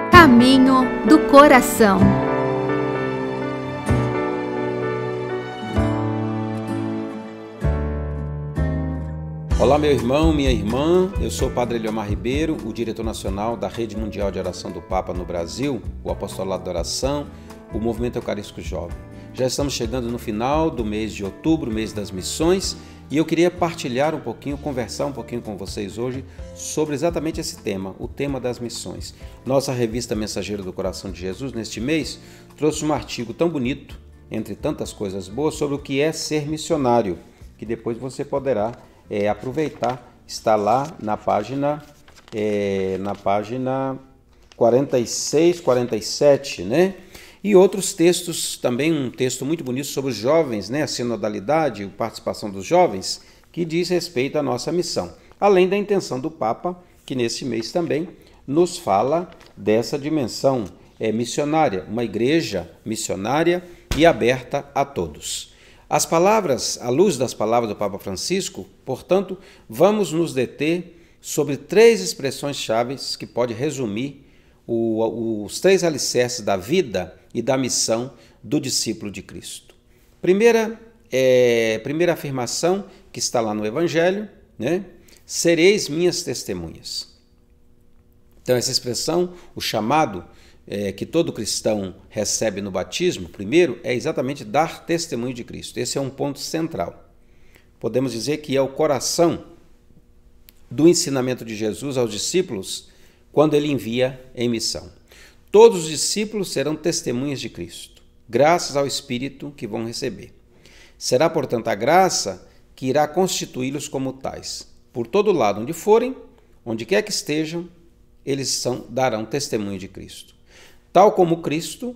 Caminho do coração. Olá, meu irmão, minha irmã, eu sou o Padre Eliomar Ribeiro, o diretor nacional da Rede Mundial de Oração do Papa no Brasil, o Apostolado da Oração, o Movimento Eucarístico Jovem. Já estamos chegando no final do mês de outubro, mês das missões, e eu queria partilhar um pouquinho, conversar um pouquinho com vocês hoje sobre exatamente esse tema, o tema das missões. Nossa revista Mensageiro do Coração de Jesus, neste mês, trouxe um artigo tão bonito, entre tantas coisas boas, sobre o que é ser missionário, que depois você poderá aproveitar, está lá na página 46, 47, né? E outros textos, também um texto muito bonito sobre os jovens, né? A sinodalidade, a participação dos jovens, que diz respeito à nossa missão. Além da intenção do Papa, que nesse mês também nos fala dessa dimensão missionária, uma igreja missionária e aberta a todos. As palavras, à luz das palavras do Papa Francisco, portanto, vamos nos deter sobre três expressões-chave que pode resumir os três alicerces da vida e da missão do discípulo de Cristo. Primeira afirmação que está lá no Evangelho, né? Sereis minhas testemunhas. Então, essa expressão, o chamado que todo cristão recebe no batismo, primeiro, é exatamente dar testemunho de Cristo. Esse é um ponto central. Podemos dizer que é o coração do ensinamento de Jesus aos discípulos quando ele envia em missão. Todos os discípulos serão testemunhas de Cristo, graças ao Espírito que vão receber. Será, portanto, a graça que irá constituí-los como tais. Por todo lado onde forem, onde quer que estejam, eles darão testemunho de Cristo. Tal como Cristo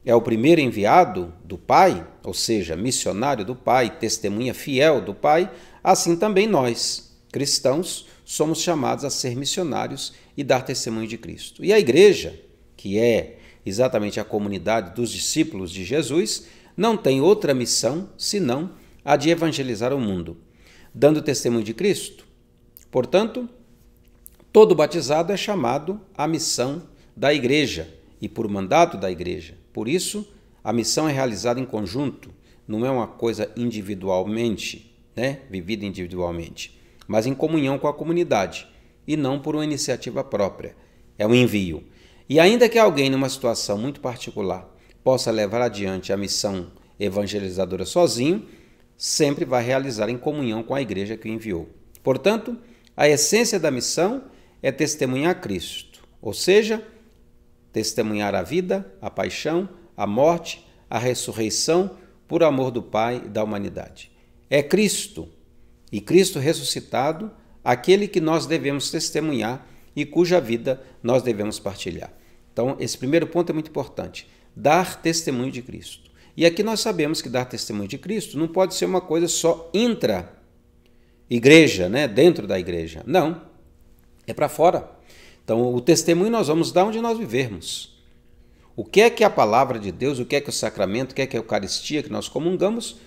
é o primeiro enviado do Pai, ou seja, missionário do Pai, testemunha fiel do Pai, assim também nós, cristãos, somos chamados a ser missionários e dar testemunho de Cristo. E a igreja, que é exatamente a comunidade dos discípulos de Jesus, não tem outra missão senão a de evangelizar o mundo, dando testemunho de Cristo. Portanto, todo batizado é chamado à missão da igreja e por mandato da igreja. Por isso, a missão é realizada em conjunto, não é uma coisa individualmente, né? Vivida individualmente, mas em comunhão com a comunidade e não por uma iniciativa própria. É um envio. E ainda que alguém, numa situação muito particular, possa levar adiante a missão evangelizadora sozinho, sempre vai realizar em comunhão com a igreja que o enviou. Portanto, a essência da missão é testemunhar Cristo, ou seja, testemunhar a vida, a paixão, a morte, a ressurreição por amor do Pai e da humanidade. É Cristo, e Cristo ressuscitado, aquele que nós devemos testemunhar e cuja vida nós devemos partilhar. Então, esse primeiro ponto é muito importante, dar testemunho de Cristo. E aqui nós sabemos que dar testemunho de Cristo não pode ser uma coisa só intra-igreja, né? Dentro da igreja. Não, é para fora. Então, o testemunho nós vamos dar onde nós vivermos. O que é que a palavra de Deus, o que é que o sacramento, o que é que a Eucaristia que nós comungamos,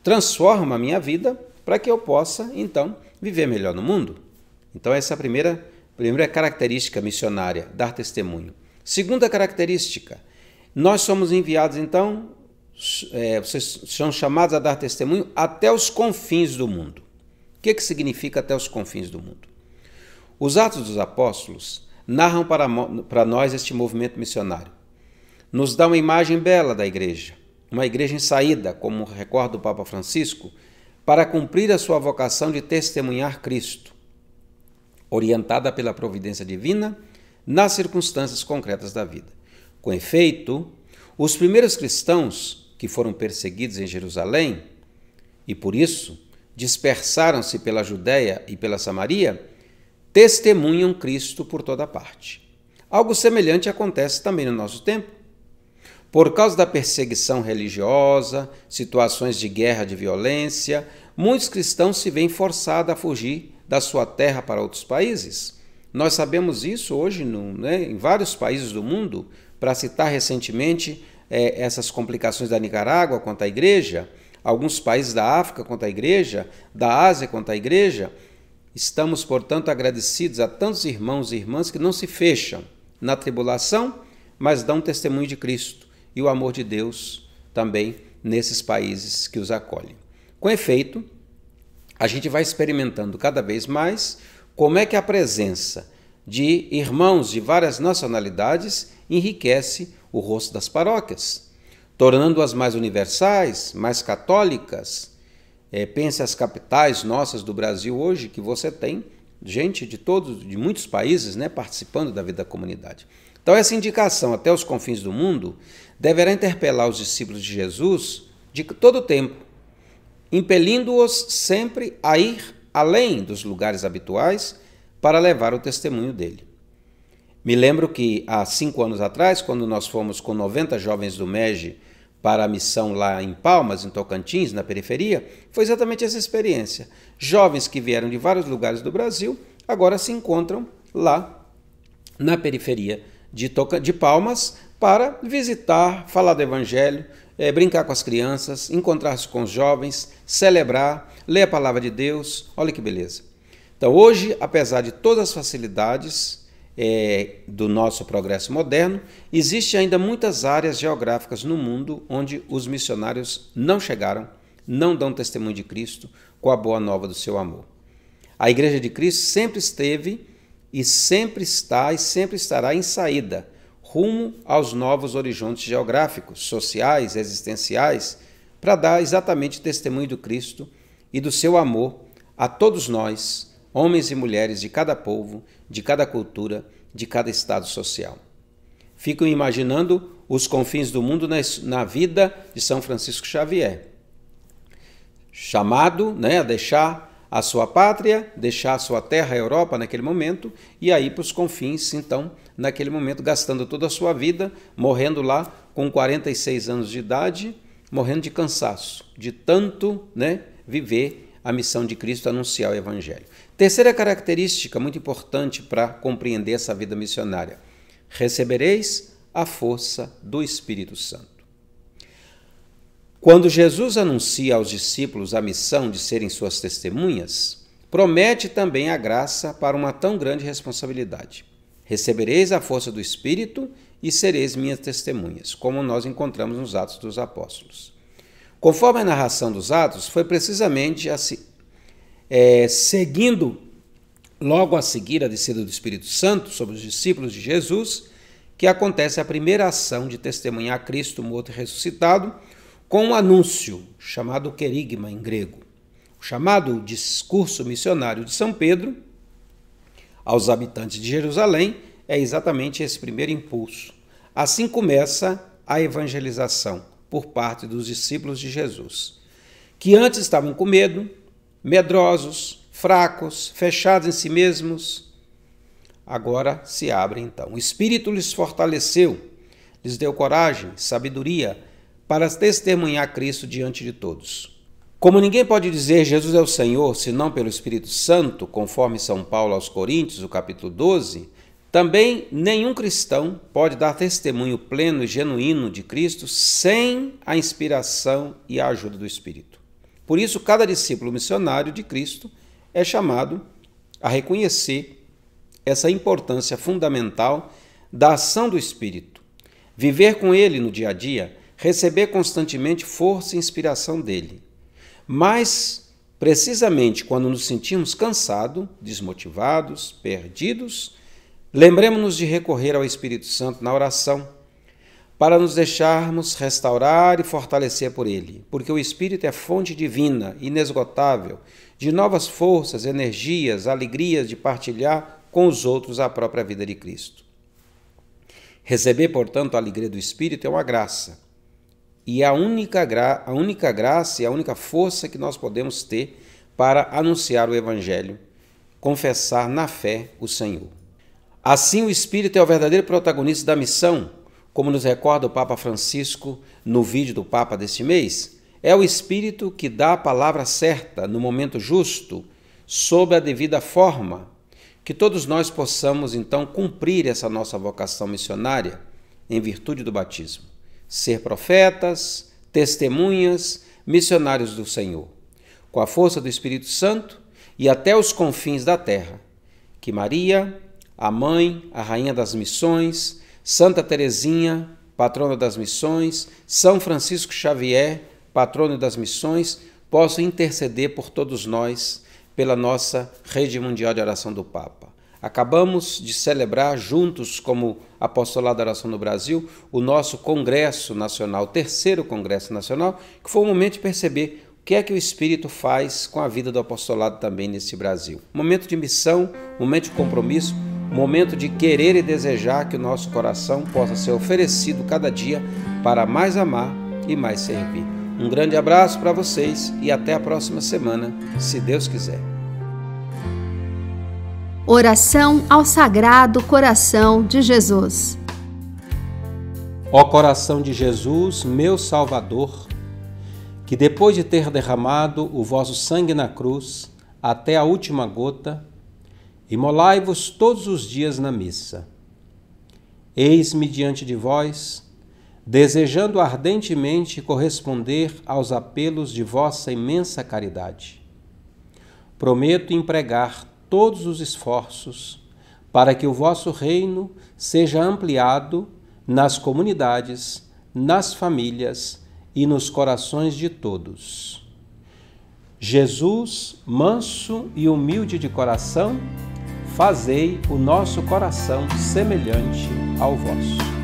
transforma a minha vida para que eu possa, então, viver melhor no mundo. Então, essa é a primeira característica missionária, dar testemunho. Segunda característica, nós somos enviados, então, vocês são chamados a dar testemunho até os confins do mundo. O que significa até os confins do mundo? Os Atos dos Apóstolos narram para nós este movimento missionário. Nos dá uma imagem bela da igreja, uma igreja em saída, como recorda o Papa Francisco, para cumprir a sua vocação de testemunhar Cristo, orientada pela providência divina nas circunstâncias concretas da vida. Com efeito, os primeiros cristãos que foram perseguidos em Jerusalém, e por isso dispersaram-se pela Judéia e pela Samaria, testemunham Cristo por toda parte. Algo semelhante acontece também no nosso tempo. Por causa da perseguição religiosa, situações de guerra, de violência, muitos cristãos se veem forçados a fugir da sua terra para outros países? Nós sabemos isso hoje em vários países do mundo, para citar recentemente essas complicações da Nicarágua quanto à igreja, alguns países da África quanto à igreja, da Ásia quanto à igreja. Estamos, portanto, agradecidos a tantos irmãos e irmãs que não se fecham na tribulação, mas dão testemunho de Cristo e o amor de Deus também nesses países que os acolhem. Com efeito, a gente vai experimentando cada vez mais como é que a presença de irmãos de várias nacionalidades enriquece o rosto das paróquias, tornando-as mais universais, mais católicas. Pense as capitais nossas do Brasil hoje, que você tem gente de muitos países, participando da vida da comunidade. Então essa indicação até os confins do mundo deverá interpelar os discípulos de Jesus de todo o tempo, impelindo-os sempre a ir além dos lugares habituais para levar o testemunho dele. Me lembro que há 5 anos atrás, quando nós fomos com 90 jovens do MEG para a missão lá em Palmas, em Tocantins, na periferia, foi exatamente essa experiência. Jovens que vieram de vários lugares do Brasil agora se encontram lá na periferia de Palmas para visitar, falar do Evangelho, brincar com as crianças, encontrar-se com os jovens, celebrar, ler a palavra de Deus. Olha que beleza. Então hoje, apesar de todas as facilidades do nosso progresso moderno, existem ainda muitas áreas geográficas no mundo onde os missionários não chegaram, não dão testemunho de Cristo com a boa nova do seu amor. A Igreja de Cristo sempre esteve e sempre está e sempre estará em saída, rumo aos novos horizontes geográficos, sociais, existenciais, para dar exatamente testemunho do Cristo e do seu amor a todos nós, homens e mulheres de cada povo, de cada cultura, de cada estado social. Fico imaginando os confins do mundo na vida de São Francisco Xavier, chamado a deixar a sua pátria, deixar a sua terra, a Europa, naquele momento, e aí para os confins, então, naquele momento, gastando toda a sua vida, morrendo lá com 46 anos de idade, morrendo de cansaço, de tanto viver a missão de Cristo, anunciar o Evangelho. Terceira característica muito importante para compreender essa vida missionária: recebereis a força do Espírito Santo. Quando Jesus anuncia aos discípulos a missão de serem suas testemunhas, promete também a graça para uma tão grande responsabilidade. Recebereis a força do Espírito e sereis minhas testemunhas, como nós encontramos nos Atos dos Apóstolos. Conforme a narração dos Atos, foi precisamente seguindo logo a seguir a descida do Espírito Santo sobre os discípulos de Jesus, que acontece a primeira ação de testemunhar Cristo morto e ressuscitado, com um anúncio chamado querigma em grego. O chamado discurso missionário de São Pedro aos habitantes de Jerusalém é exatamente esse primeiro impulso. Assim começa a evangelização por parte dos discípulos de Jesus, que antes estavam com medo, medrosos, fracos, fechados em si mesmos. Agora se abrem então. O Espírito lhes fortaleceu, lhes deu coragem, sabedoria para testemunhar Cristo diante de todos. Como ninguém pode dizer Jesus é o Senhor, senão pelo Espírito Santo, conforme São Paulo aos Coríntios, o capítulo 12, também nenhum cristão pode dar testemunho pleno e genuíno de Cristo sem a inspiração e a ajuda do Espírito. Por isso, cada discípulo missionário de Cristo é chamado a reconhecer essa importância fundamental da ação do Espírito, viver com ele no dia a dia, receber constantemente força e inspiração dele. Mas, precisamente quando nos sentimos cansados, desmotivados, perdidos, lembremos-nos de recorrer ao Espírito Santo na oração, para nos deixarmos restaurar e fortalecer por ele, porque o Espírito é fonte divina, inesgotável, de novas forças, energias, alegrias de partilhar com os outros a própria vida de Cristo. Receber, portanto, a alegria do Espírito é uma graça, e a única graça e a única força que nós podemos ter para anunciar o Evangelho, confessar na fé o Senhor. Assim, o Espírito é o verdadeiro protagonista da missão, como nos recorda o Papa Francisco no vídeo do Papa deste mês. É o Espírito que dá a palavra certa no momento justo sob a devida forma, que todos nós possamos então cumprir essa nossa vocação missionária em virtude do batismo. Ser profetas, testemunhas, missionários do Senhor, com a força do Espírito Santo e até os confins da terra. Que Maria, a Mãe, a Rainha das Missões, Santa Teresinha, patrona das missões, São Francisco Xavier, patrono das missões, possam interceder por todos nós, pela nossa Rede Mundial de Oração do Papa. Acabamos de celebrar juntos, como Apostolado da Oração no Brasil, o nosso Congresso Nacional, o terceiro Congresso Nacional, que foi um momento de perceber o que é que o Espírito faz com a vida do apostolado também nesse Brasil. Momento de missão, momento de compromisso, momento de querer e desejar que o nosso coração possa ser oferecido cada dia para mais amar e mais servir. Um grande abraço para vocês e até a próxima semana, se Deus quiser. Oração ao Sagrado Coração de Jesus. Ó coração de Jesus, meu Salvador, que depois de ter derramado o vosso sangue na cruz até a última gota, imolai-vos todos os dias na missa. Eis-me diante de vós, desejando ardentemente corresponder aos apelos de vossa imensa caridade. Prometo empregar todos os esforços para que o vosso reino seja ampliado nas comunidades, nas famílias e nos corações de todos. Jesus, manso e humilde de coração, fazei o nosso coração semelhante ao vosso.